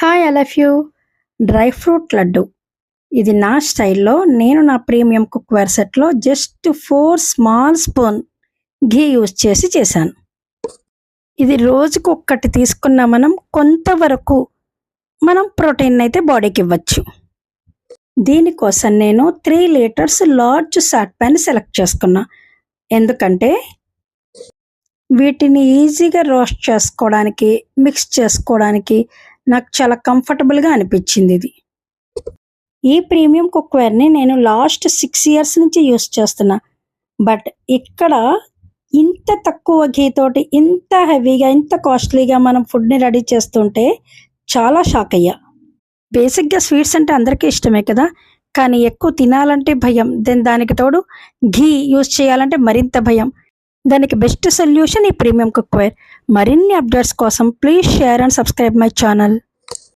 Hi I love you dry fruit laddu. ఇది నా స్టైల్లో నేను నా ప్రీమియం కుక్వేర్ సెట్లో జస్ట్ 4 స్మాల్ స్పూన్ ఘీ యూజ్ చేసి చేశాను. ఇది రోజుకు ఒక్కటి తీసుకున్న కొంతవరకు మనం ప్రోటీన్ అయితే బాడీకి ఇవ్వచ్చు. దీనికోసం నేను 3 లీటర్స్ లార్జ్ సాట్ ప్యాన్ సెలెక్ట్ చేసుకున్నా. ఎందుకంటే వీటిని ఈజీగా రోస్ట్ చేసుకోవడానికి, మిక్స్ చేసుకోవడానికి నాకు చాలా కంఫర్టబుల్గా అనిపించింది. ఇది ఈ ప్రీమియం కుక్వేర్ని నేను లాస్ట్ 6 ఇయర్స్ నుంచి యూస్ చేస్తున్నా. బట్ ఇక్కడ ఇంత తక్కువ ఘీతోటి ఇంత హెవీగా ఇంత కాస్ట్లీగా మనం ఫుడ్ని రెడీ చేస్తుంటే చాలా షాక్ అయ్యా. బేసిక్గా స్వీట్స్ అంటే అందరికీ ఇష్టమే కదా, కానీ ఎక్కువ తినాలంటే భయం. దానికి తోడు ఘీ యూజ్ చేయాలంటే మరింత భయం. దానికి బెస్ట్ సొల్యూషన్ ఈ ప్రీమియం కుక్వేర్. మరిన్ని అప్డేట్స్ కోసం please share and subscribe my channel.